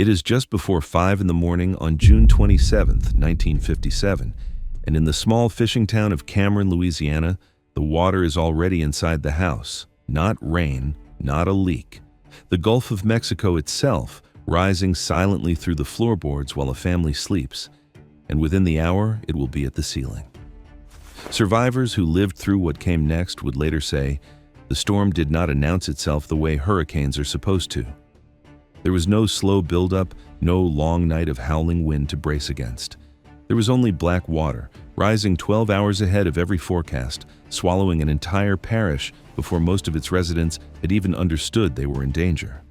It is just before 5 in the morning on June 27, 1957, and in the small fishing town of Cameron, Louisiana, the water is already inside the house. Not rain, not a leak. The Gulf of Mexico itself, rising silently through the floorboards while a family sleeps, and within the hour it will be at the ceiling. Survivors who lived through what came next would later say, the storm did not announce itself the way hurricanes are supposed to. There was no slow buildup, no long night of howling wind to brace against. There was only black water, rising 12 hours ahead of every forecast, swallowing an entire parish before most of its residents had even understood they were in danger.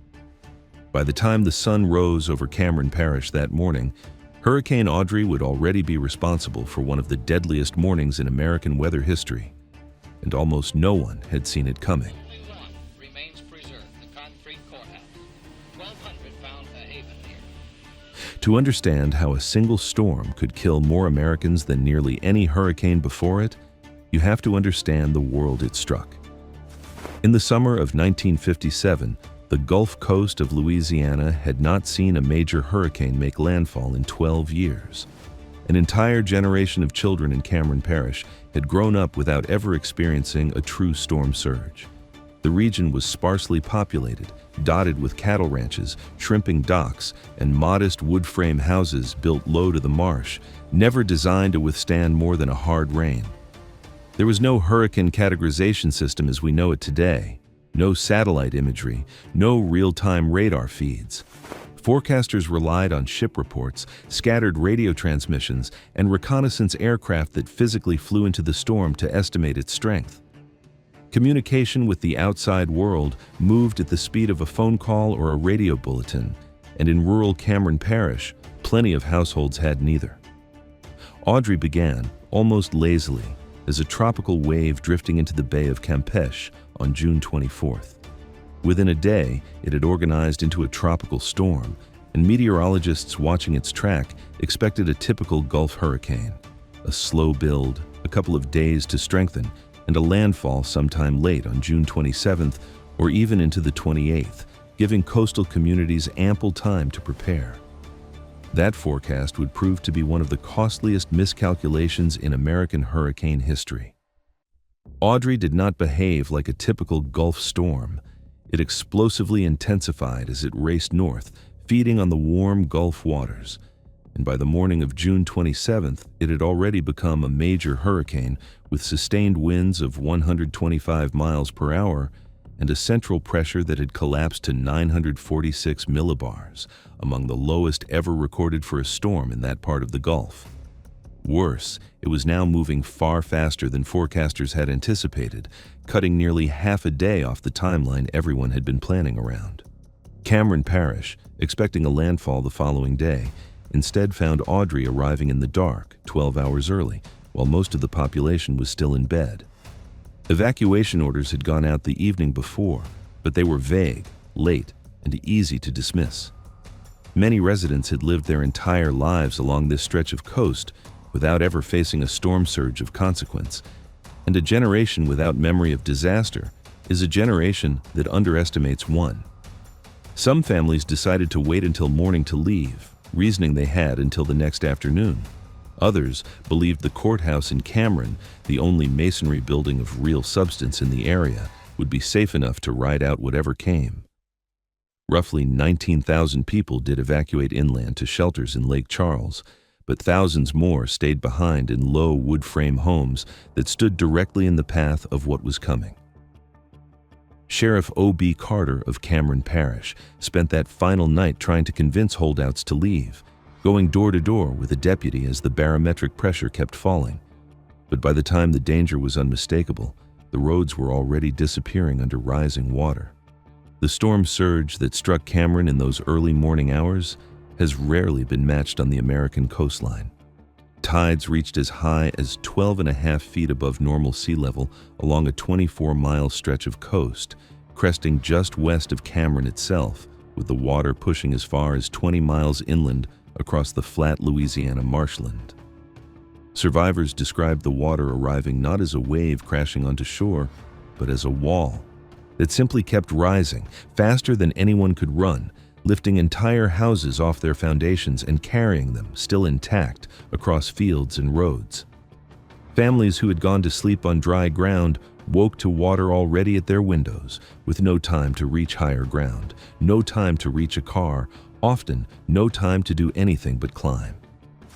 By the time the sun rose over Cameron Parish that morning, Hurricane Audrey would already be responsible for one of the deadliest mornings in American weather history, and almost no one had seen it coming. To understand how a single storm could kill more Americans than nearly any hurricane before it, you have to understand the world it struck. In the summer of 1957, the Gulf Coast of Louisiana had not seen a major hurricane make landfall in 12 years. An entire generation of children in Cameron Parish had grown up without ever experiencing a true storm surge. The region was sparsely populated, dotted with cattle ranches, shrimping docks, and modest wood frame houses built low to the marsh, never designed to withstand more than a hard rain. There was no hurricane categorization system as we know it today, no satellite imagery, no real-time radar feeds. Forecasters relied on ship reports, scattered radio transmissions, and reconnaissance aircraft that physically flew into the storm to estimate its strength. Communication with the outside world moved at the speed of a phone call or a radio bulletin, and in rural Cameron Parish, plenty of households had neither. Audrey began, almost lazily, as a tropical wave drifting into the Bay of Campeche on June 24th. Within a day, it had organized into a tropical storm, and meteorologists watching its track expected a typical Gulf hurricane, a slow build, a couple of days to strengthen, and a landfall sometime late on June 27th or even into the 28th, giving coastal communities ample time to prepare. That forecast would prove to be one of the costliest miscalculations in American hurricane history. Audrey did not behave like a typical Gulf storm. It explosively intensified as it raced north, feeding on the warm Gulf waters. And by the morning of June 27th, it had already become a major hurricane with sustained winds of 125 miles per hour and a central pressure that had collapsed to 946 millibars, among the lowest ever recorded for a storm in that part of the Gulf. Worse, it was now moving far faster than forecasters had anticipated, cutting nearly half a day off the timeline everyone had been planning around. Cameron Parish, expecting a landfall the following day, instead found Audrey arriving in the dark, 12 hours early, while most of the population was still in bed. Evacuation orders had gone out the evening before, but they were vague, late, and easy to dismiss. Many residents had lived their entire lives along this stretch of coast without ever facing a storm surge of consequence, and a generation without memory of disaster is a generation that underestimates one. Some families decided to wait until morning to leave, reasoning they had until the next afternoon. Others believed the courthouse in Cameron, the only masonry building of real substance in the area, would be safe enough to ride out whatever came. Roughly 19,000 people did evacuate inland to shelters in Lake Charles, but thousands more stayed behind in low wood frame homes that stood directly in the path of what was coming. Sheriff O.B. Carter of Cameron Parish spent that final night trying to convince holdouts to leave, going door to door with a deputy as the barometric pressure kept falling. But by the time the danger was unmistakable, the roads were already disappearing under rising water. The storm surge that struck Cameron in those early morning hours has rarely been matched on the American coastline. Tides reached as high as 12.5 feet above normal sea level along a 24-mile stretch of coast, cresting just west of Cameron itself, with the water pushing as far as 20 miles inland across the flat Louisiana marshland. Survivors described the water arriving not as a wave crashing onto shore, but as a wall that simply kept rising, faster than anyone could run, lifting entire houses off their foundations and carrying them, still intact, across fields and roads. Families who had gone to sleep on dry ground woke to water already at their windows, with no time to reach higher ground, no time to reach a car, often no time to do anything but climb.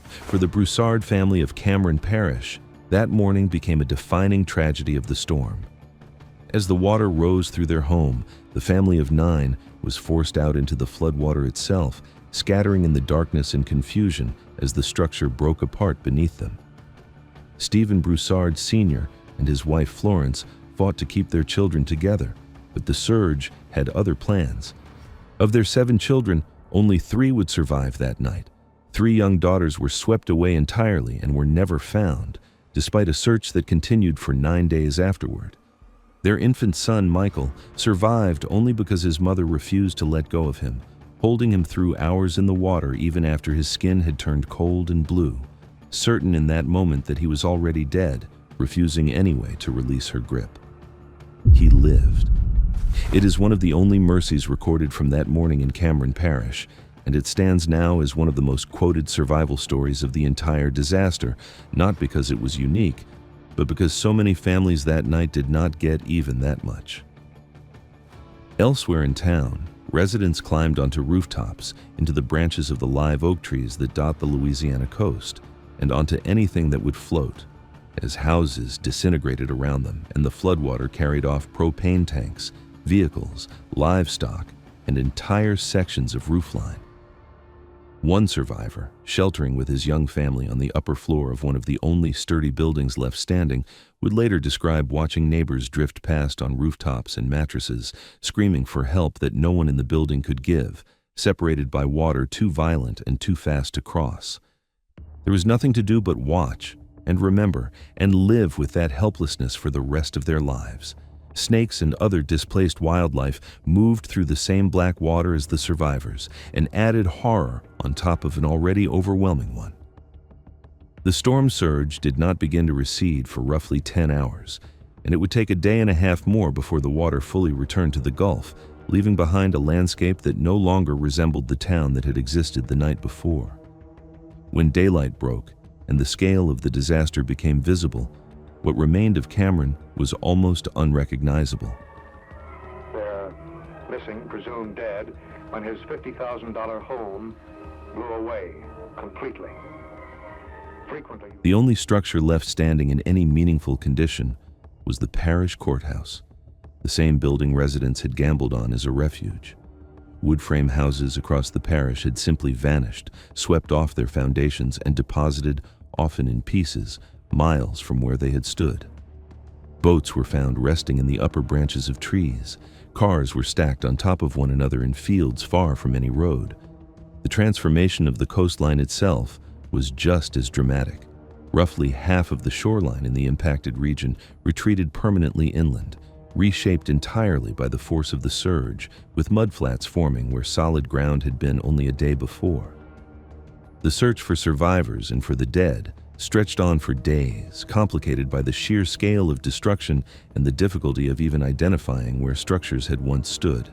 For the Broussard family of Cameron Parish, that morning became a defining tragedy of the storm. As the water rose through their home, the family of 9 was forced out into the floodwater itself, scattering in the darkness and confusion as the structure broke apart beneath them. Stephen Broussard Sr. and his wife Florence fought to keep their children together, but the surge had other plans. Of their 7 children, only 3 would survive that night. 3 young daughters were swept away entirely and were never found, despite a search that continued for 9 days afterward. Their infant son, Michael, survived only because his mother refused to let go of him, holding him through hours in the water even after his skin had turned cold and blue, certain in that moment that he was already dead, refusing anyway to release her grip. He lived. It is one of the only mercies recorded from that morning in Cameron Parish, and it stands now as one of the most quoted survival stories of the entire disaster, not because it was unique, but because so many families that night did not get even that much. Elsewhere in town, residents climbed onto rooftops, into the branches of the live oak trees that dot the Louisiana coast, and onto anything that would float, as houses disintegrated around them and the floodwater carried off propane tanks, vehicles, livestock, and entire sections of roofline. One survivor, sheltering with his young family on the upper floor of one of the only sturdy buildings left standing, would later describe watching neighbors drift past on rooftops and mattresses, screaming for help that no one in the building could give, separated by water too violent and too fast to cross. There was nothing to do but watch and remember and live with that helplessness for the rest of their lives. Snakes and other displaced wildlife moved through the same black water as the survivors and added horror on top of an already overwhelming one. The storm surge did not begin to recede for roughly 10 hours, and it would take a day and a half more before the water fully returned to the Gulf, leaving behind a landscape that no longer resembled the town that had existed the night before. When daylight broke and the scale of the disaster became visible, what remained of Cameron was almost unrecognizable. They're missing, presumed dead, when his $50,000 home blew away completely. Frequently, the only structure left standing in any meaningful condition was the parish courthouse, the same building residents had gambled on as a refuge. Wood frame houses across the parish had simply vanished, swept off their foundations and deposited, often in pieces, miles from where they had stood. Boats were found resting in the upper branches of trees. Cars were stacked on top of one another in fields far from any road. The transformation of the coastline itself was just as dramatic. Roughly half of the shoreline in the impacted region retreated permanently inland, reshaped entirely by the force of the surge, with mudflats forming where solid ground had been only a day before. The search for survivors and for the dead stretched on for days, complicated by the sheer scale of destruction and the difficulty of even identifying where structures had once stood.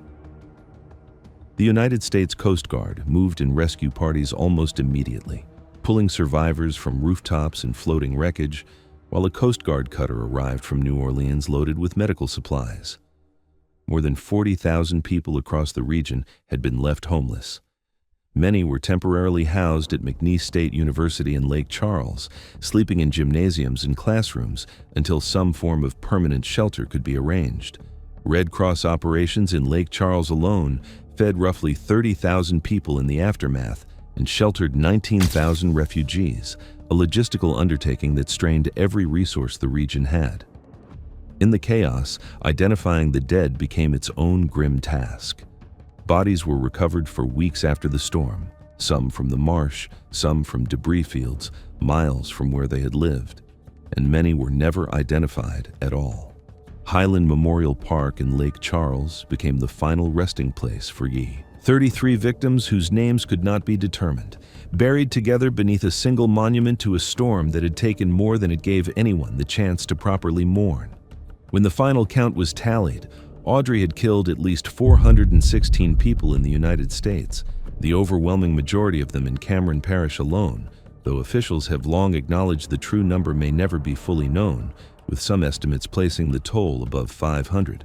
The United States Coast Guard moved in rescue parties almost immediately, pulling survivors from rooftops and floating wreckage, while a Coast Guard cutter arrived from New Orleans loaded with medical supplies. More than 40,000 people across the region had been left homeless. Many were temporarily housed at McNeese State University in Lake Charles, sleeping in gymnasiums and classrooms until some form of permanent shelter could be arranged. Red Cross operations in Lake Charles alone fed roughly 30,000 people in the aftermath and sheltered 19,000 refugees, a logistical undertaking that strained every resource the region had. In the chaos, identifying the dead became its own grim task. Bodies were recovered for weeks after the storm, some from the marsh, some from debris fields, miles from where they had lived, and many were never identified at all. Highland Memorial Park in Lake Charles became the final resting place for Yi. 33 victims whose names could not be determined, buried together beneath a single monument to a storm that had taken more than it gave anyone the chance to properly mourn. When the final count was tallied, Audrey had killed at least 416 people in the United States, the overwhelming majority of them in Cameron Parish alone, though officials have long acknowledged the true number may never be fully known, with some estimates placing the toll above 500.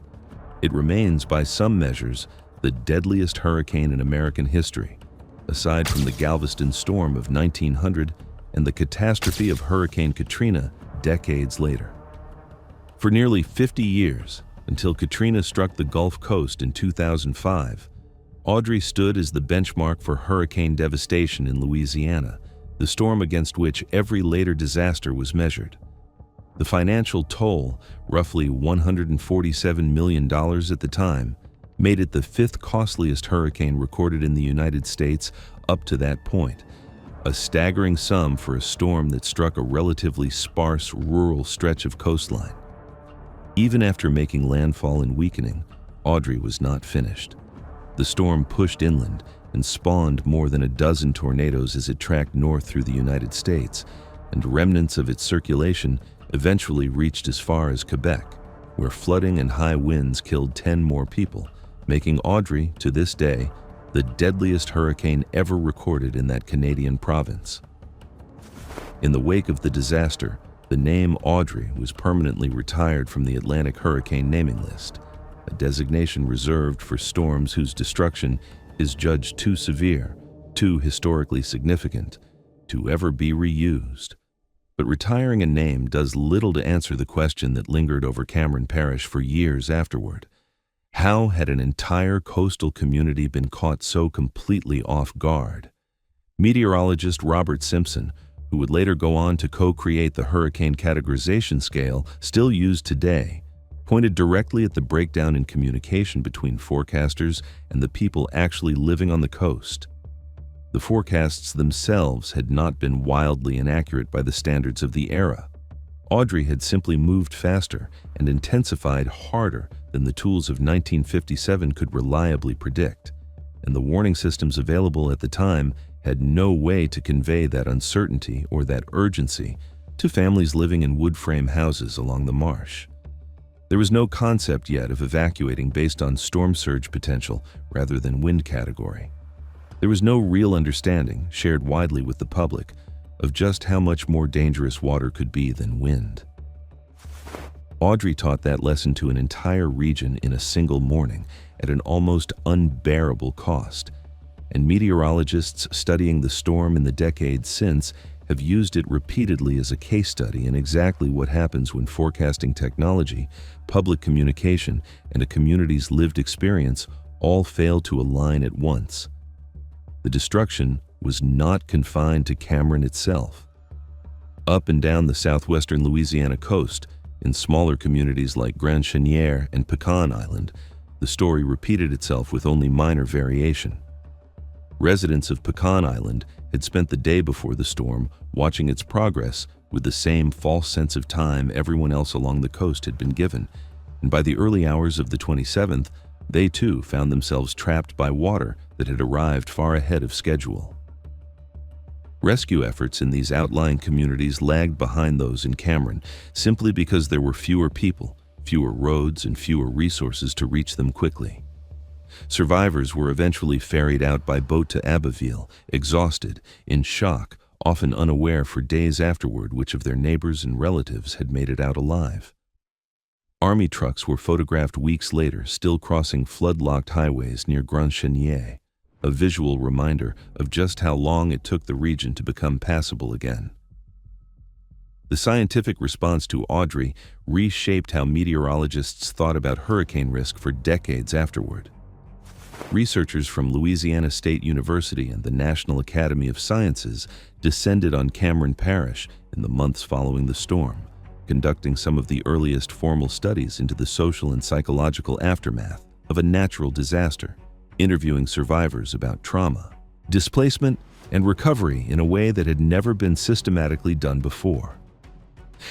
It remains, by some measures, the deadliest hurricane in American history, aside from the Galveston storm of 1900 and the catastrophe of Hurricane Katrina decades later. For nearly 50 years, until Katrina struck the Gulf Coast in 2005, Audrey stood as the benchmark for hurricane devastation in Louisiana, the storm against which every later disaster was measured. The financial toll, roughly $147 million at the time, made it the fifth costliest hurricane recorded in the United States up to that point, a staggering sum for a storm that struck a relatively sparse rural stretch of coastline. Even after making landfall and weakening, Audrey was not finished. The storm pushed inland and spawned more than a dozen tornadoes as it tracked north through the United States, and remnants of its circulation eventually reached as far as Quebec, where flooding and high winds killed 10 more people, making Audrey, to this day, the deadliest hurricane ever recorded in that Canadian province. In the wake of the disaster, the name Audrey was permanently retired from the Atlantic hurricane naming list, a designation reserved for storms whose destruction is judged too severe, too historically significant, to ever be reused. But retiring a name does little to answer the question that lingered over Cameron Parish for years afterward. How had an entire coastal community been caught so completely off guard? Meteorologist Robert Simpson, who would later go on to co-create the hurricane categorization scale still used today, pointed directly at the breakdown in communication between forecasters and the people actually living on the coast. The forecasts themselves had not been wildly inaccurate by the standards of the era. Audrey had simply moved faster and intensified harder than the tools of 1957 could reliably predict, and the warning systems available at the time had no way to convey that uncertainty or that urgency to families living in wood frame houses along the marsh. There was no concept yet of evacuating based on storm surge potential rather than wind category. There was no real understanding, shared widely with the public, of just how much more dangerous water could be than wind. Audrey taught that lesson to an entire region in a single morning at an almost unbearable cost, and meteorologists studying the storm in the decades since have used it repeatedly as a case study in exactly what happens when forecasting technology, public communication, and a community's lived experience all fail to align at once. The destruction was not confined to Cameron itself. Up and down the southwestern Louisiana coast, in smaller communities like Grand Cheniere and Pecan Island, the story repeated itself with only minor variation. Residents of Pecan Island had spent the day before the storm watching its progress with the same false sense of time everyone else along the coast had been given, and by the early hours of the 27th, they too found themselves trapped by water that had arrived far ahead of schedule. Rescue efforts in these outlying communities lagged behind those in Cameron simply because there were fewer people, fewer roads, and fewer resources to reach them quickly. Survivors were eventually ferried out by boat to Abbeville, exhausted, in shock, often unaware for days afterward which of their neighbors and relatives had made it out alive. Army trucks were photographed weeks later still crossing flood-locked highways near Grand Cheniere, a visual reminder of just how long it took the region to become passable again. The scientific response to Audrey reshaped how meteorologists thought about hurricane risk for decades afterward. Researchers from Louisiana State University and the National Academy of Sciences descended on Cameron Parish in the months following the storm, conducting some of the earliest formal studies into the social and psychological aftermath of a natural disaster, interviewing survivors about trauma, displacement, and recovery in a way that had never been systematically done before.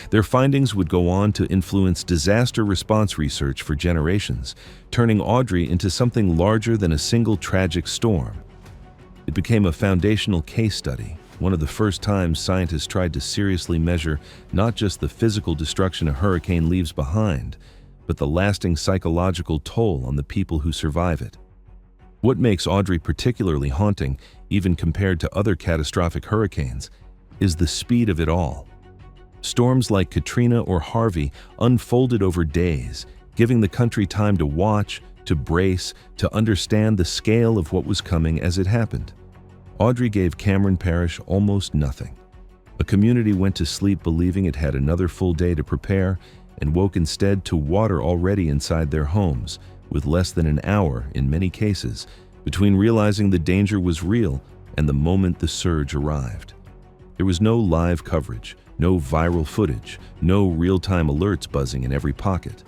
Their findings would go on to influence disaster response research for generations, turning Audrey into something larger than a single tragic storm. It became a foundational case study, one of the first times scientists tried to seriously measure not just the physical destruction a hurricane leaves behind, but the lasting psychological toll on the people who survive it. What makes Audrey particularly haunting, even compared to other catastrophic hurricanes, is the speed of it all. Storms like Katrina or Harvey unfolded over days, giving the country time to watch, to brace, to understand the scale of what was coming as it happened. Audrey gave Cameron Parish almost nothing. A community went to sleep believing it had another full day to prepare and woke instead to water already inside their homes, with less than an hour, in many cases, between realizing the danger was real and the moment the surge arrived. There was no live coverage, no viral footage, no real-time alerts buzzing in every pocket.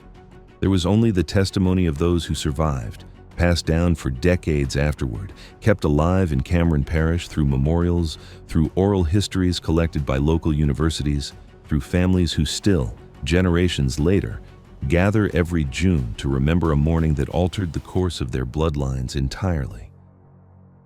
There was only the testimony of those who survived, passed down for decades afterward, kept alive in Cameron Parish through memorials, through oral histories collected by local universities, through families who still, generations later, gather every June to remember a morning that altered the course of their bloodlines entirely.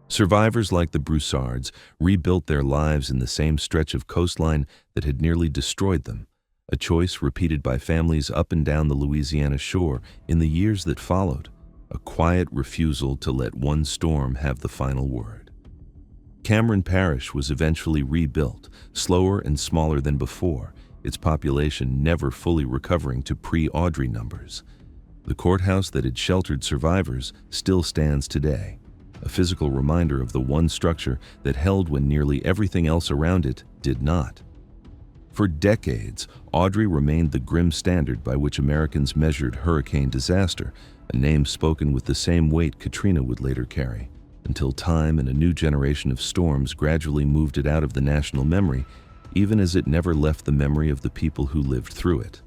Survivors like the Broussards rebuilt their lives in the same stretch of coastline that had nearly destroyed them, a choice repeated by families up and down the Louisiana shore in the years that followed, a quiet refusal to let one storm have the final word. Cameron Parish was eventually rebuilt, slower and smaller than before, its population never fully recovering to pre-Audrey numbers. The courthouse that had sheltered survivors still stands today, a physical reminder of the one structure that held when nearly everything else around it did not. For decades, Audrey remained the grim standard by which Americans measured hurricane disaster, a name spoken with the same weight Katrina would later carry, until time and a new generation of storms gradually moved it out of the national memory, even as it never left the memory of the people who lived through it.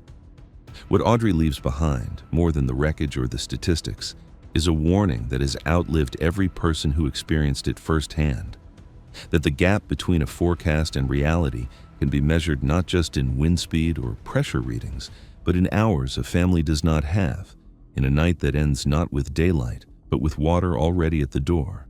What Audrey leaves behind, more than the wreckage or the statistics, is a warning that has outlived every person who experienced it firsthand. That the gap between a forecast and reality can be measured not just in wind speed or pressure readings, but in hours a family does not have, in a night that ends not with daylight, but with water already at the door.